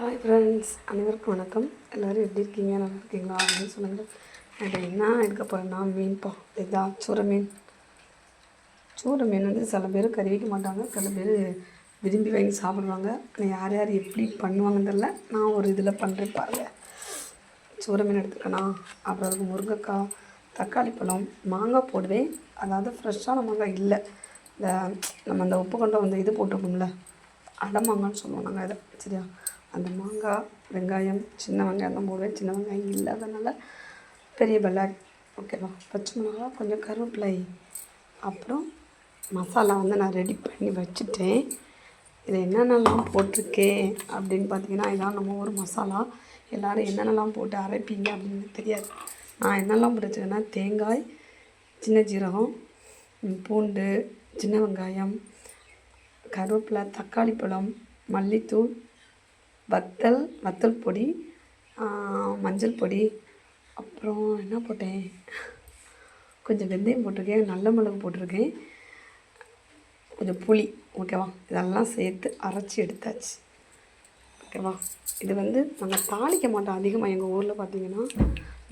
Hi friends, அனைவருக்கும் வணக்கம். எல்லோரும் எப்படி இருக்கீங்க? நல்லா இருக்கீங்களா அப்படின்னு சொல்லுங்கள். எனக்கு என்ன எடுக்க போகிறேன்னா மீன்ப்பா. இதுதான் சூரை மீன். சூரை மீன் வந்து சில பேர் கறி வைக்க மாட்டாங்க, சில பேர் விரும்பி வாங்கி சாப்பிடுவாங்க. ஆனால் யார் யார் எப்படி பண்ணுவாங்கன்னு தெரில. நான் ஒரு இதில் பண்ணுறேன் பாருங்கள். சூரை மீன் எடுத்துக்கணும். அப்புறம் அதுக்கு முருங்கைக்காய், தக்காளி பழம், மாங்காய் போடுவேன். அதாவது ஃப்ரெஷ்ஷான மாங்காய் இல்லை, இந்த நம்ம அந்த உப்பு கொண்ட வந்து இது போட்டிருக்கோம்ல, அடமாங்கான்னு சொல்லுவோம் நாங்கள் இதை. சரியா? அந்த மாங்காய், வெங்காயம், சின்ன வெங்காயம் தான் போடுவேன். சின்ன வெங்காயம் இல்லாதனால பெரிய பெல்லாக். ஓகேவா? பச்சை மிளகா, கொஞ்சம் கருவேப்பிலை, அப்புறம் மசாலா வந்து நான் ரெடி பண்ணி வச்சுட்டேன். இதை என்னென்னலாம் போட்டிருக்கேன் அப்படின்னு பார்த்தீங்கன்னா, இதான் நம்ம ஒரு மசாலா. எல்லோரும் என்னென்னலாம் போட்டு அரைப்பீங்க அப்படின்னு தெரியாது. நான் என்னெல்லாம் போட்டு வச்சுக்கேன்னா, தேங்காய், சின்ன ஜீரகம், பூண்டு, சின்ன வெங்காயம், கருவேப்பிலை, தக்காளி பழம், மல்லித்தூள், வத்தல் பொடி, மஞ்சள் பொடி, அப்புறம் என்ன போட்டேன், கொஞ்சம் வெந்தயம் போட்டிருக்கேன், நல்ல மிளகு போட்டிருக்கேன், கொஞ்சம் புளி. ஓகேவா? இதெல்லாம் சேர்த்து அரைச்சி எடுத்தாச்சு. ஓகேவா? இது வந்து நாங்கள் தாளிக்க மாட்டோம் அதிகமாக. எங்கள் ஊரில் பார்த்திங்கன்னா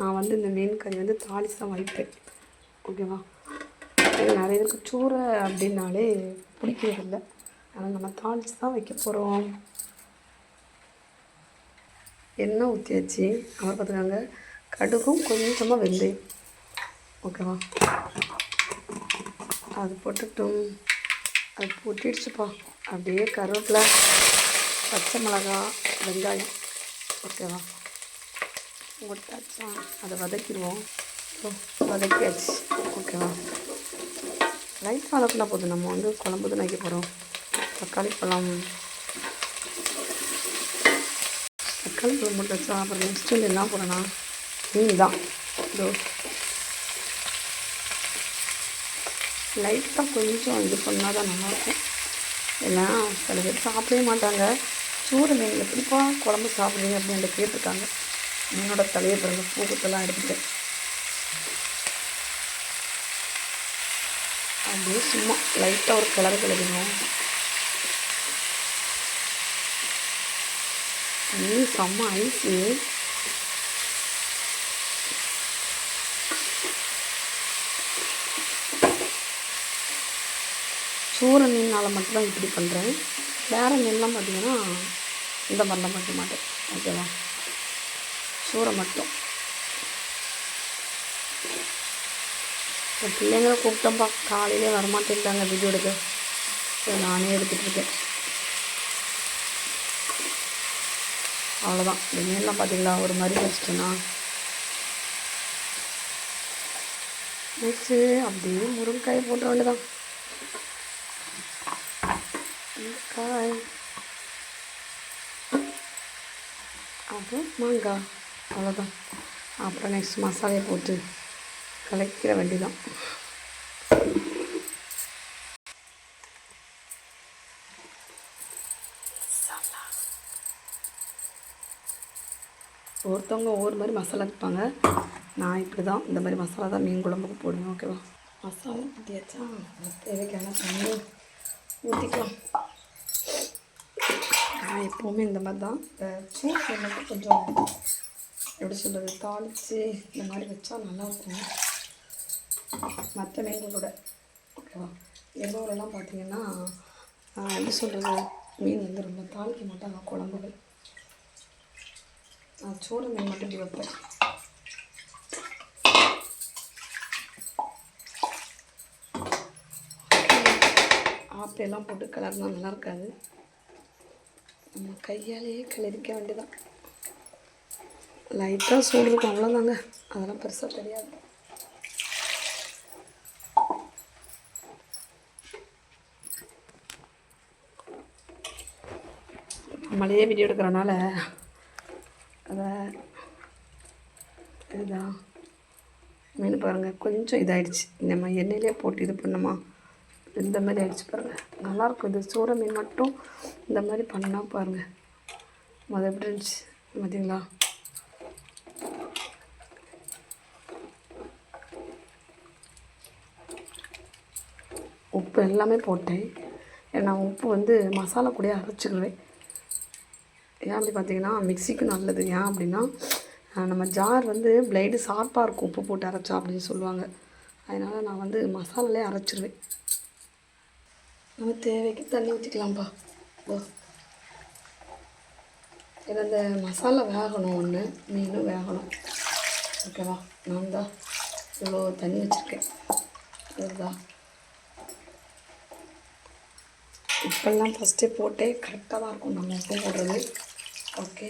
நான் வந்து இந்த மீன் கறி வந்து தாளித்து தான் வைப்பேன். ஓகேவா? இது நிறைய பேருக்கு சூரை அப்படின்னாலே பிடிக்கிறதில்ல. ஆனால் நம்ம தாளித்து தான் வைக்க போகிறோம். எண்ணெய் ஊற்றியாச்சு. அதை பார்த்துக்காங்க, கடுகும் கொஞ்சமாக வெந்தயம். ஓகேவா? அது போட்டுட்டும். அது போட்டிடுச்சுப்பா. அப்படியே கருவேப்பிலை, பச்சை மிளகா, வெங்காயம். ஓகேவா? போட்டாச்சா? அதை வதக்கிடுவோம். வதக்கியாச்சு. ஓகேவா? லைட்டாக வதக்கினா போதும். நம்ம வந்து குழம்பு தான் வைக்க போகிறோம். தக்காளி பழம், தக்காளி பழம் போட்டு வச்சா. அப்புறம் நெக்ஸ்ட் வந்து என்ன போகிறேன்னா, மீன் தான். இதோ லைட்டாக கொஞ்சம் இது பண்ணால் தான் நல்லாயிருக்கும். ஏன்னா சில பேர் சாப்பிடவே மாட்டாங்க. சூடு மீன் எப்படிப்பா குழம்பு சாப்பிட்றீங்க அப்படின்னு கேட்டிருக்காங்க. மீனோட தலையை பிறகு பூக்கத்தெல்லாம் எடுத்துட்டேன். அப்படியே சும்மா லைட்டாக ஒரு கிளறணும். மீன் செம்ம ஐஸு. சூரை மீனால் மட்டும்தான் இப்படி பண்ணுறேன். வேறு மீன்லாம் பார்த்திங்கன்னா இந்த மாதிரிலாம் பண்ண மாட்டேன். ஓகேவா? சூரை மட்டும். என் பிள்ளைங்களை கூப்பிட்டோம்ப்பா, காலையிலே வரமாட்டேன்ட்டாங்க வீடியோ எடுக்க. நானே எடுத்துகிட்ருக்கேன். அவ்வளோதான். இந்த மீன்லாம் பார்த்தீங்களா ஒரு மாதிரி வச்சிட்டேன்னா. நெக்ஸ்ட்டு அப்படியே முருங்கைக்காயை போட்ட வேண்டியதான். முருங்கைக்காய், அப்புறம் மாங்காய். அவ்வளோதான். அப்புறம் நெக்ஸ்ட் மசாலையை போட்டு கலக்கிற வேண்டியதான். ஒருத்தவங்க ஒவ்வொரு மாதிரி மசாலா வைப்பாங்க. நான் இப்படி தான் இந்த மாதிரி மசாலா தான் மீன் குழம்புக்கு போடுவேன். ஓகேவா? மசாலா ஊற்றியாச்சா? தேவைக்கான தண்ணி ஊற்றிக்கலாம். நான் எப்போவுமே இந்த மாதிரி தான். சூப்பு மட்டும் கொஞ்சம் எப்படி சொல்கிறது, தாளித்து இந்த மாதிரி வச்சா நல்லாயிருக்கும் மற்ற மீன்களோட. ஓகேவா? எங்கள் ஊரெல்லாம் பார்த்திங்கன்னா எப்படி சொல்கிறது, மீன் வந்து ரொம்ப தாளிக்க மாட்டாங்க குழம்புகள். நான் சூடு மீன் மட்டும் இப்படி வைப்பேன். ஆப்பையெல்லாம் போட்டு கிளறினா நல்லா இருக்காது. நம்ம கையாலேயே கிளறிக்க வேண்டியதான். லைட்டாக சூடு இருக்கும், அவ்வளோதாங்க. அதெல்லாம் பெருசாக தெரியாது. நம்மளே வீடியோ எடுக்கிறனால அதை இதுதான் மீன் பாருங்கள், கொஞ்சம் இதாகிடுச்சு. நம்ம எண்ணெயிலே போட்டு இது பண்ணோமா, இந்த மாதிரி ஆகிடுச்சு பாருங்கள். நல்லாயிருக்கும். இது சூரை மீன் மட்டும் இந்த மாதிரி பண்ணால் பாருங்கள் எப்படி இருந்துச்சு பார்த்தீங்களா? உப்பு எல்லாமே போட்டேன். ஏன்னா உப்பு வந்து மசாலா கூட அரைச்சிக்கிடுவேன். ஏன் அப்படி பார்த்தீங்கன்னா மிக்சிக்கு நல்லது. ஏன் அப்படின்னா நம்ம ஜார் வந்து பிளேடு ஷார்ப்பாக இருக்கும் உப்பு போட்டு அரைச்சா அப்படின்னு சொல்லுவாங்க. அதனால் நான் வந்து மசாலாலே அரைச்சிருவேன். நம்ம தேவைக்கு தண்ணி ஊற்றிக்கலாம்ப்பா. ஓ, ஏன்னா இந்த மசாலா வேகணும், ஒன்று மீனும் வேகணும். ஓகேவா? நான் தான் இவ்வளோ தண்ணி வச்சுருக்கேன். இதுதான் உப்பெல்லாம் ஃபஸ்ட்டே போட்டே கரெக்டாக தான் இருக்கும் நம்ம உப்பு போடுறது. ஓகே,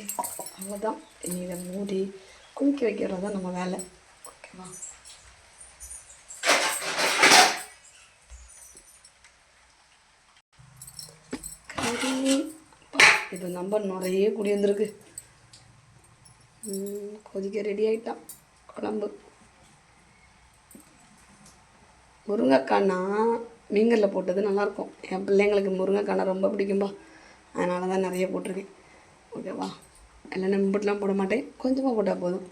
அவ்வளோதான். இனி இதை மூடி குளிக்க வைக்கிறது தான் நம்ம வேலை. ஓகேவா? கறி இது நம்ம நிறைய குடி வந்திருக்கு. கொதிக்க ரெடி ஆகிட்டான் குழம்பு. முருங்கைக்காய்னா மீன்களில் போட்டது நல்லாயிருக்கும். என் பிள்ளைங்களுக்கு முருங்கைக்காய்னா ரொம்ப பிடிக்கும்பா. அதனால தான் நிறைய போட்டிருக்கேன். ஓகேவா? எல்லாம் நம்பிட்டுலாம் போட மாட்டேன், கொஞ்சமாக போட்டால் போதும்.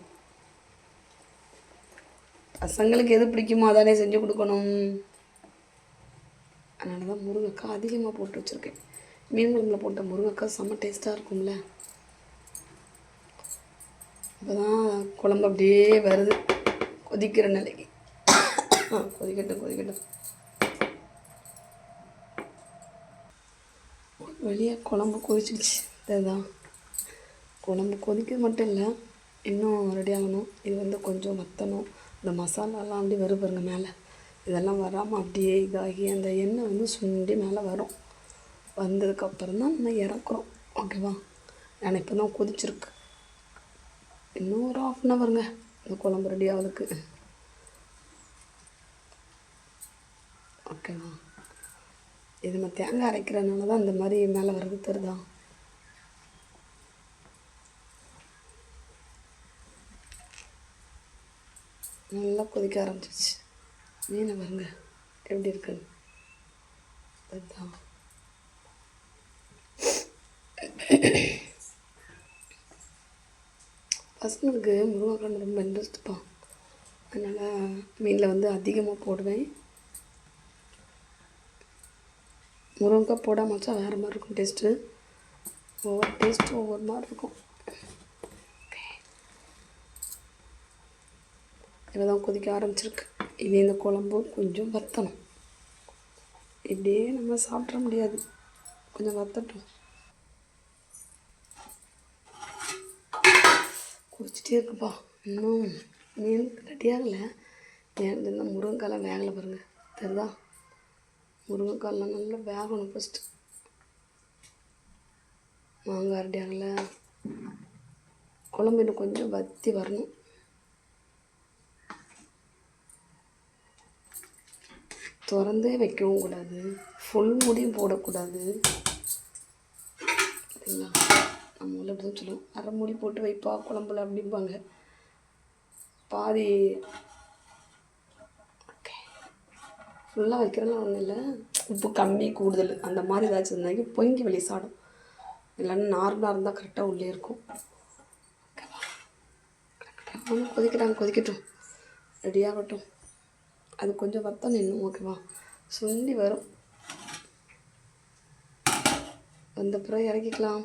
பசங்களுக்கு எது பிடிக்குமோ அதானே செஞ்சு கொடுக்கணும். அதனால தான் முருங்கைக்காய் அதிகமாக போட்டு வச்சுருக்கேன். மீன் குழம்புல போட்ட முருங்கைக்காய் செம்ம டேஸ்ட்டாக இருக்கும்ல. அப்போ தான் குழம்பு அப்படியே வருது கொதிக்கிற நிலைக்கு. கொதிக்கட்டும். வெளியே குழம்பு கொதிச்சிடுச்சு. இதுதான் குழம்பு கொதிக்கிறது மட்டும் இல்லை, இன்னும் ரெடி ஆகணும். இது வந்து கொஞ்சம் வற்றணும். இந்த மசாலாலாம் அப்படியே வரும் பாருங்க மேலே. இதெல்லாம் வராமல் அப்படியே இதாகி அந்த எண்ணெய் வந்து சுண்டி மேலே வரும். வந்ததுக்கப்புறம் தான் நம்ம இறக்குறோம். ஓகேவா? நான் இப்போ தான் கொதிச்சிருக்கு. இன்னும் ஒரு 1/2 ஹவருங்க இந்த குழம்பு ரெடி ஆகுதுக்கு. ஓகேவா? இது நம்ம தேங்காய் அரைக்கிறதுனால தான் இந்த மாதிரி மேலே வர்றது தருதா. நல்லா கொதிக்க ஆரம்பிச்சிச்சு. மீனை பாருங்க எப்படி இருக்குன்னு. அதுதான் பசங்களுக்கு முருங்கைக்காய் ரொம்ப இன்ட்ரெஸ்ட்டுப்பா. அதனால் மீனில் வந்து அதிகமாக போடுவேன். முருங்கைக்காய் போடாமல் வச்சா வேறு மாதிரி இருக்கும் டேஸ்ட்டு. ஒவ்வொரு டேஸ்ட்டும் ஒவ்வொரு மாதிரி இருக்கும். இப்போ தான் கொதிக்க ஆரம்பிச்சிருக்கு. இதே இந்த குழம்பு கொஞ்சம் வற்றணும். இப்படியே நம்ம சாப்பிட முடியாது, கொஞ்சம் வற்றட்டும். கொதிச்சிட்டே இருக்குப்பா. இன்னும் மீன் ரெடி ஆகலை. ஏன் இந்த முருங்கைக்காயெலாம் வேகலை பாருங்கள், தெரியுதா? முருங்கைக்காயெலாம் நல்லா வேகணும் ஃபஸ்ட்டு. மாங்காய் ரெடி ஆகலை. குழம்பு இன்னும் கொஞ்சம் வற்றி வரணும். திறந்தே வைக்கவும் கூடாது, ஃபுல் மூடியும் போடக்கூடாது. சரிங்களா? நம்ம உள்ள அப்படி தான் சொல்லுவோம், அரை மூடி போட்டு வைப்பா குழம்புல அப்படிம்பாங்க. பாதி ஓகே, ஃபுல்லாக வைக்கிறதுலாம் ஒன்றும் இல்லை. உப்பு கம்மி கூடுதல் அந்த மாதிரி ஏதாச்சும் இருந்தாங்க பொங்கி வெளியே சாடும். இல்லைன்னா நார்மலாக இருந்தால் கரெக்டாக உள்ளே இருக்கும். ஓகேவா? கொதிக்கட்டும், ரெடியாகட்டும். அது கொஞ்சம் வத்தணும் இன்னும். ஓகேவா? சுண்டி வரும். வந்த பிறகு இறக்கிக்கலாம்.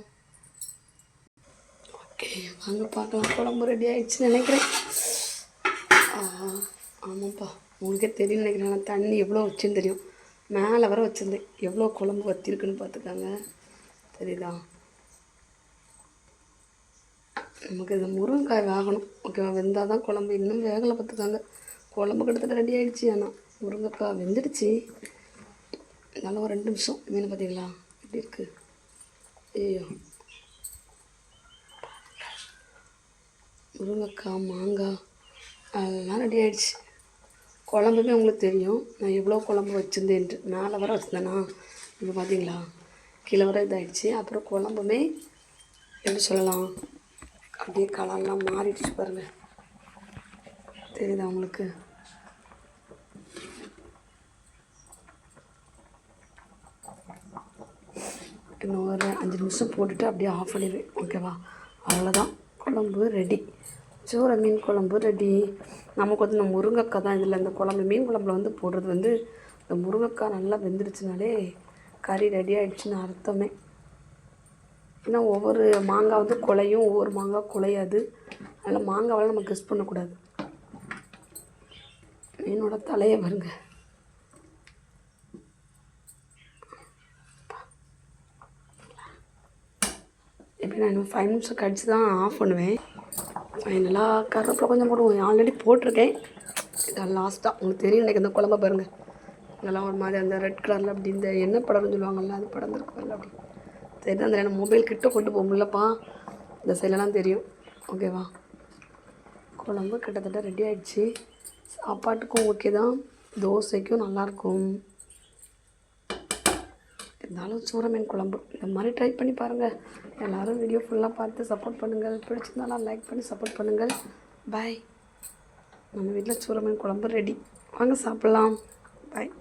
ஓகே, வாங்க பார்க்கலாம். குழம்பு ரெடி ஆகிடுச்சுன்னு நினைக்கிறேன். ஆமாப்பா, உங்களுக்கே தெரியும்னு நினைக்கிறேன். நான் தண்ணி எவ்வளோ வச்சுன்னு தெரியும். மேலே வர வச்சுருந்தேன். எவ்வளோ குழம்பு வற்றிருக்குன்னு பார்த்துக்காங்க. தெரியுதா? நமக்கு இது முருங்கைக்காய் வேகணும். ஓகேவா? வெந்தால் தான் குழம்பு. இன்னும் வேகலை பார்த்துக்காங்க. குழம்பு கிட்டத்தட்ட ரெடி ஆகிடுச்சு. ஆனால் முருங்கைக்காய் வெந்துடுச்சு. இருந்தாலும் ஒரு 2 நிமிஷம். மீன் பார்த்தீங்களா எப்படி இருக்குது? ஐயோ, முருங்கைக்காய் மாங்காய் அதெல்லாம் ரெடி ஆகிடுச்சு. குழம்புமே உங்களுக்கு தெரியும் நான் எவ்வளோ குழம்பு வச்சுருந்தேன்ட்டு. மேலே வர வச்சுருந்தேன்னா இப்போ பார்த்தீங்களா கீழே வர இதாகிடுச்சு. அப்புறம் குழம்புமே எப்படி சொல்லலாம், அப்படியே கலர்லாம் மாறிடுச்சு பாருங்கள். தெரியுதா உங்களுக்கு? இன்னும் ஒரு 5 நிமிஷம் போட்டுட்டு அப்படியே ஆஃப் பண்ணிடுவேன். ஓகேவா? அவ்வளோதான், குழம்பு ரெடி. சூறை மீன் குழம்பு ரெடி. நமக்கு வந்து இந்த முருங்கைக்காய் தான் இதில். இந்த குழம்பு மீன் குழம்புல வந்து போடுறது வந்து இந்த முருங்கைக்காய் நல்லா வெந்துடுச்சுனாலே கறி ரெடி ஆகிடுச்சின்னு அர்த்தமே. ஏன்னா ஒவ்வொரு மாங்காய் வந்து குலையும், ஒவ்வொரு மாங்காய் குலையாது. அதனால் மாங்காவெல்லாம் நம்ம கெஸ் பண்ணக்கூடாது. மீனோட தலையை பாருங்க. எப்படி நான் இன்னும் 5 நிமிஷம் கழிச்சு தான் ஆஃப் பண்ணுவேன். ஃபைனலாக கருவேப்பிலை கொஞ்சம் போடுவோம். ஆல்ரெடி போட்டிருக்கேன். இதான் லாஸ்ட்டாக உங்களுக்கு தெரியும். இன்றைக்கி இந்த குழம்பு பாருங்கள். இதெல்லாம் ஒரு மாதிரி அந்த ரெட் கலரில் அப்படி இந்த எண்ணெய் படம்னு சொல்லுவாங்கள்ல, அது படர்ந்துருக்குல்ல அப்படி தெரியும். அந்த எனக்கு மொபைல் கிட்ட கொண்டு போக முடியலப்பா. இந்த சைட்லலாம் தெரியும். ஓகேவா? குழம்பு கிட்டத்தட்ட ரெடி ஆகிடுச்சு. சாப்பாட்டுக்கும் ஓகே தான், தோசைக்கும் நல்லாயிருக்கும். இருந்தாலும் சூர மீன் குழம்பு இந்த மாதிரி ட்ரை பண்ணி பாருங்கள். எல்லோரும் வீடியோ ஃபுல்லாக பார்த்து சப்போர்ட் பண்ணுங்கள். பிடிச்சிருந்தாலும் லைக் பண்ணி சப்போர்ட் பண்ணுங்கள். பாய். நம்ம வீட்டில் சூர மீன் குழம்பு ரெடி. வாங்க சாப்பிட்லாம். பாய்.